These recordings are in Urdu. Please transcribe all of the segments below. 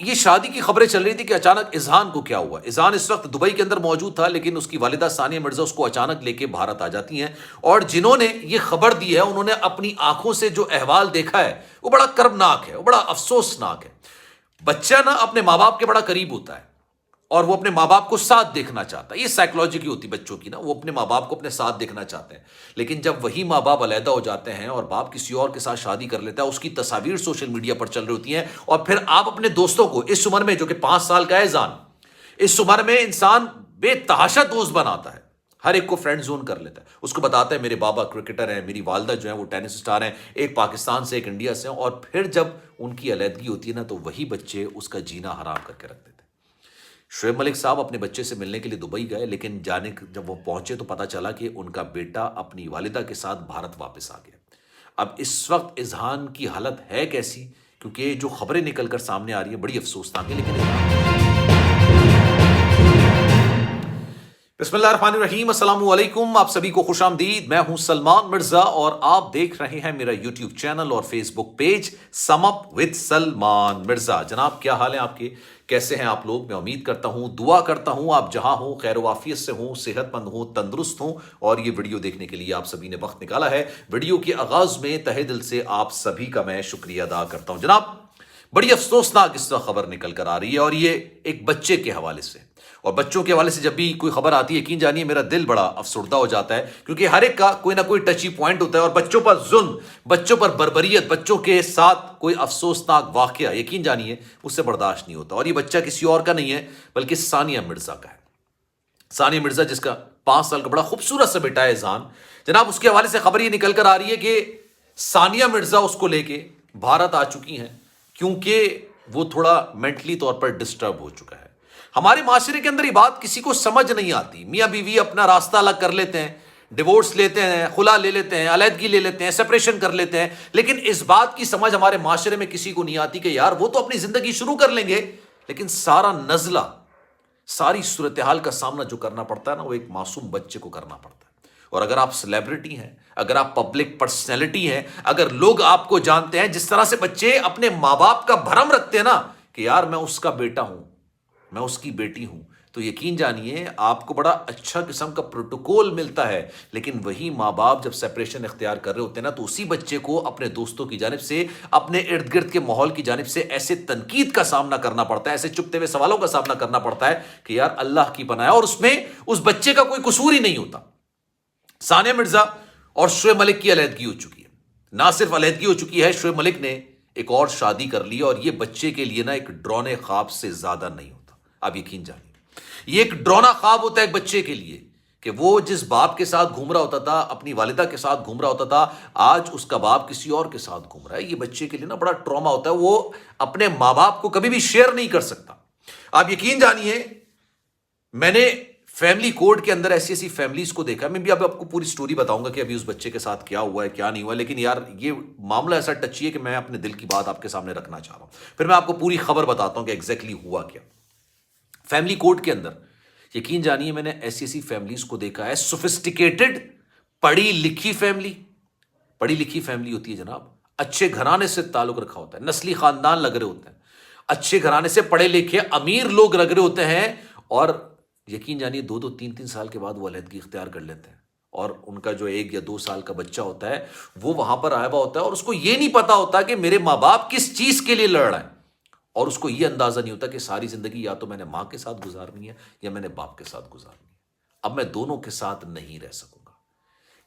یہ شادی کی خبریں چل رہی تھی کہ اچانک اذہان کو کیا ہوا. اذہان اس وقت دبئی کے اندر موجود تھا، لیکن اس کی والدہ ثانیہ مرزا اس کو اچانک لے کے بھارت آ جاتی ہیں. اور جنہوں نے یہ خبر دی ہے انہوں نے اپنی آنکھوں سے جو احوال دیکھا ہے وہ بڑا کربناک ہے، وہ بڑا افسوسناک ہے. بچہ نا اپنے ماں باپ کے بڑا قریب ہوتا ہے اور وہ اپنے ماں باپ کو ساتھ دیکھنا چاہتا ہے. یہ سائیکولوجی کی ہوتی ہے بچوں کی نا، وہ اپنے ماں باپ کو اپنے ساتھ دیکھنا چاہتے ہیں. لیکن جب وہی ماں باپ علیحدہ ہو جاتے ہیں اور باپ کسی اور کے ساتھ شادی کر لیتا ہے، اس کی تصاویر سوشل میڈیا پر چل رہی ہوتی ہیں، اور پھر آپ اپنے دوستوں کو اس عمر میں، جو کہ 5 سال کا ہے اذہان، اس عمر میں انسان بے تحاشا دوست بناتا ہے، ہر ایک کو فرینڈ زون کر لیتا ہے. اس کو بتاتا ہے میرے بابا کرکٹر ہیں، میری والدہ جو ہیں وہ ٹینس اسٹار ہیں، ایک پاکستان سے ایک انڈیا سے ہیں. اور پھر جب ان کی علیحدگی ہوتی ہے نا، تو وہی بچے اس کا جینا حرام کر کے رکھ دیتے ہیں. شعیب ملک صاحب اپنے بچے سے ملنے کے لیے دبئی گئے، لیکن جب وہ پہنچے تو پتا چلا کہ ان کا بیٹا اپنی والدہ کے ساتھ بھارت واپس آ گیا. اب اس وقت اذہان کی حالت ہے کیسی؟ کیونکہ جو خبریں نکل کر سامنے آ رہی ہیں بڑی افسوسناک ہے. لیکن بسم اللہ الرحمن الرحیم، السلام علیکم، آپ سبھی کو خوش آمدید. میں ہوں سلمان مرزا اور آپ دیکھ رہے ہیں میرا یوٹیوب چینل اور Facebook page sum up with Salman Mirza. جناب کیا حال ہے آپ کے؟ کیسے ہیں آپ لوگ؟ میں امید کرتا ہوں، دعا کرتا ہوں آپ جہاں ہوں خیر و عافیت سے ہوں، صحت مند ہوں، تندرست ہوں. اور یہ ویڈیو دیکھنے کے لیے آپ سبھی نے وقت نکالا ہے. ویڈیو کے آغاز میں تہہ دل سے آپ سبھی کا میں شکریہ ادا کرتا ہوں. جناب بڑی افسوسناک اس طرح خبر نکل کر آ رہی ہے، اور یہ ایک بچے کے حوالے سے. اور بچوں کے حوالے سے جب بھی کوئی خبر آتی ہے، یقین جانیے میرا دل بڑا افسردہ ہو جاتا ہے، کیونکہ ہر ایک کا کوئی نہ کوئی ٹچی پوائنٹ ہوتا ہے. اور بچوں پر ظلم، بچوں پر بربریت، بچوں کے ساتھ کوئی افسوسناک واقعہ یقین جانیے اس سے برداشت نہیں ہوتا. اور یہ بچہ کسی اور کا نہیں ہے بلکہ ثانیہ مرزا کا ہے. ثانیہ مرزا جس کا 5 سال کا بڑا خوبصورت سا بیٹا ہے اذہان. جناب اس کے حوالے سے خبر یہ نکل کر آ رہی ہے کہ ثانیہ مرزا اس کو لے کے بھارت آ چکی ہیں، کیونکہ وہ تھوڑا مینٹلی طور پر ڈسٹرب ہو چکا ہے. ہمارے معاشرے کے اندر یہ بات کسی کو سمجھ نہیں آتی. میاں بیوی اپنا راستہ الگ کر لیتے ہیں، ڈیورس لیتے ہیں، خلا لے لیتے ہیں، علیحدگی لے لیتے ہیں، سپریشن کر لیتے ہیں، لیکن اس بات کی سمجھ ہمارے معاشرے میں کسی کو نہیں آتی کہ یار وہ تو اپنی زندگی شروع کر لیں گے، لیکن سارا نزلہ، ساری صورتحال کا سامنا جو کرنا پڑتا ہے نا، وہ ایک معصوم بچے کو کرنا پڑتا ہے. اور اگر آپ سیلیبریٹی ہیں، اگر آپ پبلک پرسنالٹی ہیں، اگر لوگ آپ کو جانتے ہیں، جس طرح سے بچے اپنے ماں باپ کا بھرم رکھتے ہیں نا کہ یار میں اس کا بیٹا ہوں، میں اس کی بیٹی ہوں، تو یقین جانیے آپ کو بڑا اچھا قسم کا پروٹوکول ملتا ہے. لیکن وہی ماں باپ جب سیپریشن اختیار کر رہے ہوتے ہیں نا، تو اسی بچے کو اپنے دوستوں کی جانب سے، اپنے ارد گرد کے ماحول کی جانب سے ایسے تنقید کا سامنا کرنا پڑتا ہے، ایسے چپتے ہوئے سوالوں کا سامنا کرنا پڑتا ہے کہ یار اللہ کی پناہ ہے. اور اس میں اس بچے کا کوئی قصور ہی نہیں ہوتا. ثانیہ مرزا اور شعیب ملک کی علیحدگی ہو چکی ہے. نہ صرف علیحدگی ہو چکی ہے، شعیب ملک نے ایک اور شادی کر لی، اور یہ بچے کے لیے نا ایک ڈرونے خواب سے زیادہ نہیں ہوتا. آپ یقین جانیے یہ ایک ڈرونا خواب ہوتا ہے ایک بچے کے لیے کہ وہ جس باپ کے ساتھ گھوم رہا ہوتا تھا، اپنی والدہ کے ساتھ گھوم رہا ہوتا تھا، آج اس کا باپ کسی اور کے ساتھ گھوم رہا ہے. یہ بچے کے لیے نا بڑا ٹراما ہوتا ہے، وہ اپنے ماں باپ کو کبھی بھی شیئر نہیں کر سکتا. آپ یقین جانیے میں نے فیملی کوڈ کے اندر ایسی ایسی فیملیز کو دیکھا. میں بھی اب آپ کو پوری سٹوری بتاؤں گا کہ ابھی اس بچے کے ساتھ کیا ہوا ہے کیا نہیں ہوا، لیکن یار یہ معاملہ ایسا ٹچی ہے کہ میں اپنے دل کی بات آپ کے سامنے رکھنا چاہ رہا ہوں. پھر میں آپ کو پوری خبر بتاتا ہوں کہ ایگزیکٹلی ہوا کیا. فیملی کوڈ کے اندر یقین جانیے میں نے ایسی ایسی فیملیز کو دیکھا ہے، سوفسٹیکیٹڈ، پڑھی لکھی فیملی. پڑھی لکھی فیملی ہوتی ہے جناب، اچھے گھرانے سے تعلق رکھا ہوتا ہے، نسلی خاندان لگ رہے ہوتے ہیں، اچھے گھرانے سے پڑھے لکھے امیر لوگ لگ رہے ہوتے ہیں. اور یقین جانیے 2-3 سال کے بعد وہ علیحدگی اختیار کر لیتے ہیں، اور ان کا جو 1 یا 2 سال کا بچہ ہوتا ہے وہ وہاں پر آیا ہوا ہوتا ہے، اور اس کو یہ نہیں پتا ہوتا کہ میرے ماں باپ کس چیز کے لیے لڑ رہے ہیں. اور اس کو یہ اندازہ نہیں ہوتا کہ ساری زندگی یا تو میں نے ماں کے ساتھ گزارنی ہے یا میں نے باپ کے ساتھ گزارنی ہے، اب میں دونوں کے ساتھ نہیں رہ سکوں گا.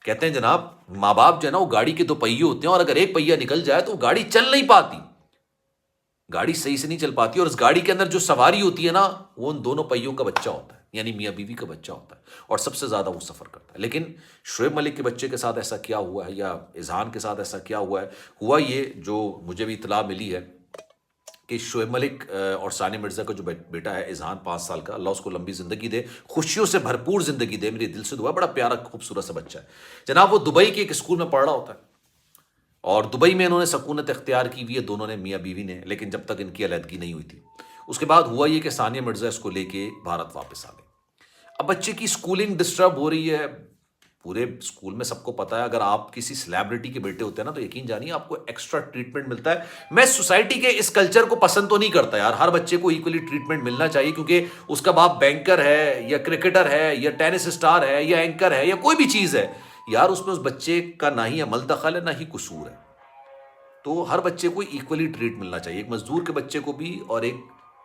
کہتے ہیں جناب ماں باپ جو ہے نا وہ گاڑی کے 2 پہیے ہوتے ہیں، اور اگر ایک پہیا نکل جائے تو وہ گاڑی چل نہیں پاتی، گاڑی صحیح سے نہیں چل پاتی. اور اس گاڑی کے اندر جو سواری ہوتی ہے نا وہ ان دونوں پہیوں کا بچہ ہوتا ہے، یعنی میاں بیوی کا بچہ ہوتا ہے، اور سب سے زیادہ وہ سفر کرتا ہے. لیکن شعیب ملک کے بچے کے ساتھ ایسا کیا ہوا ہے، یا اذہان کے ساتھ ایسا کیا ہوا ہے؟ ہوا یہ جو مجھے بھی اطلاع ملی ہے کہ شعیب ملک اور ثانیہ مرزا کا جو بیٹا ہے اذہان 5 سال کا، اللہ اس کو لمبی زندگی دے، خوشیوں سے بھرپور زندگی دے، میری دل سے دعا ہے. بڑا پیارا خوبصورت سا بچہ ہے جناب. وہ دبئی کے ایک اسکول میں پڑھ رہا ہوتا ہے، اور دبئی میں انہوں نے سکونت اختیار کی ہوئی ہے دونوں نے، میاں بیوی نے، لیکن جب تک ان کی علیحدگی نہیں ہوئی تھی. اس کے بعد ہوا یہ کہ ثانیہ مرزا اس کو لے کے بھارت واپس آ گئی. اب بچے کی اسکولنگ ڈسٹرب ہو رہی ہے، پورے اسکول میں سب کو پتا ہے، اگر آپ کسی سیلیبریٹی کے بیٹے ہوتے ہیں نا تو یقین جانیے آپ کو ایکسٹرا ٹریٹمنٹ ملتا ہے. میں سوسائٹی کے اس کلچر کو پسند تو نہیں کرتا یار، ہر بچے کو ایکولی ٹریٹمنٹ ملنا چاہیے، کیونکہ اس کا باپ بینکر ہے یا کرکٹر ہے یا ٹینس اسٹار ہے یا اینکر ہے یا کوئی بھی چیز ہے یار، اس میں اس بچے کا نہ ہی عمل دخل ہے نہ ہی قصور ہے. تو ہر بچے کو ایکولی ٹریٹ ملنا چاہیے، ایک مزدور کے بچے کو بھی اور ایک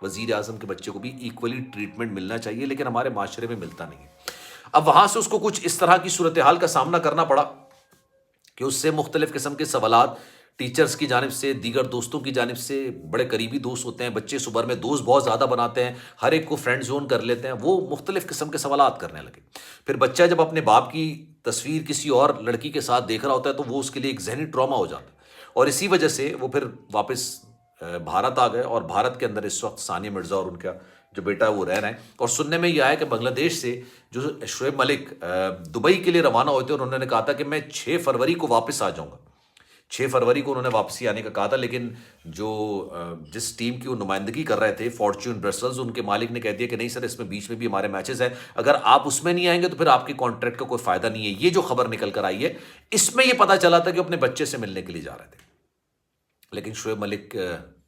وزیر اعظم کے بچے کو بھی ایکولی ٹریٹمنٹ ملنا چاہیے، لیکن ہمارے معاشرے میں ملتا نہیں ہے. اب وہاں سے اس کو کچھ اس طرح کی صورتحال کا سامنا کرنا پڑا کہ اس سے مختلف قسم کے سوالات ٹیچرز کی جانب سے، دیگر دوستوں کی جانب سے، بڑے قریبی دوست ہوتے ہیں بچے، صبح میں دوست بہت زیادہ بناتے ہیں، ہر ایک کو فرینڈ زون کر لیتے ہیں، وہ مختلف قسم کے سوالات کرنے لگے. پھر بچہ جب اپنے باپ کی تصویر کسی اور لڑکی کے ساتھ دیکھ رہا ہوتا ہے تو وہ اس کے لیے ایک ذہنی ٹراما ہو جاتا ہے، اور اسی وجہ سے وہ پھر واپس بھارت آ گئے، اور بھارت کے اندر اس وقت ثانیہ مرزا اور ان کا جو بیٹا ہے وہ رہ رہے ہیں. اور سننے میں یہ آیا کہ بنگلہ دیش سے جو شعیب ملک دبئی کے لیے روانہ ہوتے اور انہوں نے کہا تھا کہ میں 6 فروری کو واپس آ جاؤں گا. 6 فروری کو انہوں نے واپسی آنے کا کہا تھا، لیکن جو جس ٹیم کی وہ نمائندگی کر رہے تھے فارچون برسلز، ان کے مالک نے کہہ دیا کہ نہیں سر، اس میں بیچ میں بھی ہمارے میچز ہیں، اگر آپ اس میں نہیں آئیں گے تو پھر آپ کے کانٹریکٹ کا کوئی فائدہ نہیں ہے. یہ جو خبر نکل کر آئی ہے اس میں یہ پتا چلا تھا کہ اپنے بچے سے ملنے کے لیے جا رہے تھے. لیکن شعیب ملک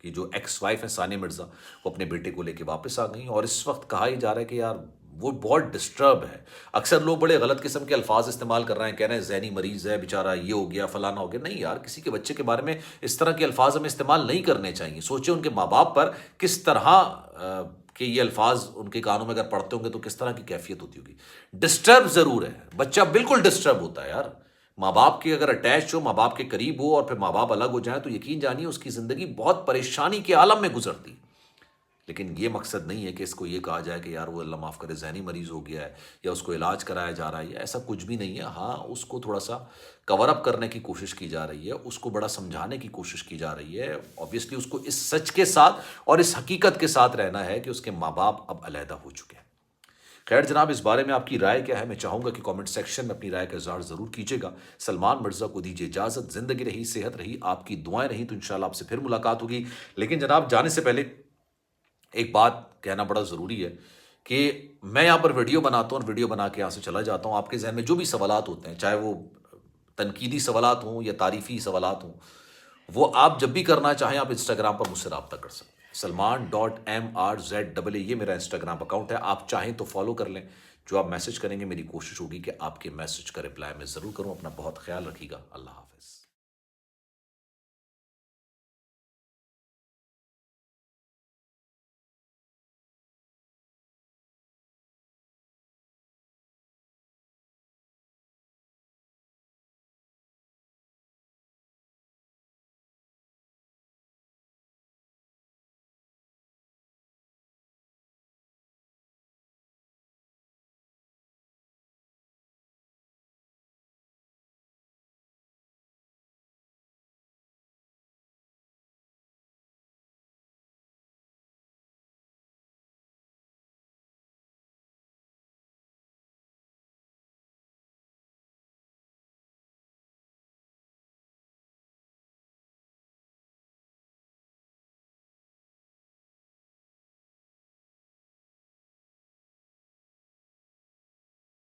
کی جو ایکس وائف ہے ثانیہ مرزا، وہ اپنے بیٹے کو لے کے واپس آ گئیں، اور اس وقت کہا ہی جا رہا ہے کہ یار وہ بہت ڈسٹرب ہے. اکثر لوگ بڑے غلط قسم کے الفاظ استعمال کر رہے ہیں، کہہ رہے ہیں ذہنی مریض ہے بیچارہ، یہ ہو گیا فلانا ہو گیا. نہیں یار، کسی کے بچے کے بارے میں اس طرح کے الفاظ ہمیں استعمال نہیں کرنے چاہیے. سوچیں ان کے ماں باپ پر کس طرح کہ یہ الفاظ ان کے کانوں میں اگر پڑتے ہوں گے تو کس طرح کی کیفیت ہوتی ہوگی. ڈسٹرب ضرور ہے بچہ، بالکل ڈسٹرب ہوتا ہے یار. ماں باپ کے اگر اٹیچ ہو، ماں باپ کے قریب ہو، اور پھر ماں باپ الگ ہو جائیں تو یقین جانیے اس کی زندگی بہت پریشانی کے عالم میں گزرتی. لیکن یہ مقصد نہیں ہے کہ اس کو یہ کہا جائے کہ یار وہ اللہ معاف کرے ذہنی مریض ہو گیا ہے یا اس کو علاج کرایا جا رہا ہے، ایسا کچھ بھی نہیں ہے. ہاں، اس کو تھوڑا سا کور اپ کرنے کی کوشش کی جا رہی ہے، اس کو بڑا سمجھانے کی کوشش کی جا رہی ہے. اوبیسلی اس کو اس سچ کے ساتھ اور اس حقیقت کے ساتھ رہنا ہے کہ اس کے ماں باپ اب علیحدہ ہو چکے ہیں. خیر جناب، اس بارے میں آپ کی رائے کیا ہے؟ میں چاہوں گا کہ کامنٹ سیکشن میں اپنی رائے کا اظہار ضرور کیجیے گا. سلمان مرزا کو دیجیے اجازت. زندگی رہی، صحت رہی، آپ کی دعائیں رہی تو انشاءاللہ آپ سے پھر ملاقات ہوگی. لیکن جناب، جانے سے پہلے ایک بات کہنا بڑا ضروری ہے کہ میں یہاں پر ویڈیو بناتا ہوں اور ویڈیو بنا کے یہاں سے چلا جاتا ہوں. آپ کے ذہن میں جو بھی سوالات ہوتے ہیں، چاہے وہ تنقیدی سوالات ہوں یا تعریفی سوالات ہوں، وہ آپ جب بھی کرنا چاہیں آپ انسٹاگرام پر مجھ سے رابطہ کر سکتے ہیں. Salman.MRZAA یہ میرا انسٹاگرام اکاؤنٹ ہے، آپ چاہیں تو فالو کر لیں. جو آپ میسج کریں گے میری کوشش ہوگی کہ آپ کے میسج کا رپلائی میں ضرور کروں. اپنا بہت خیال رکھیے گا. اللہ حافظ.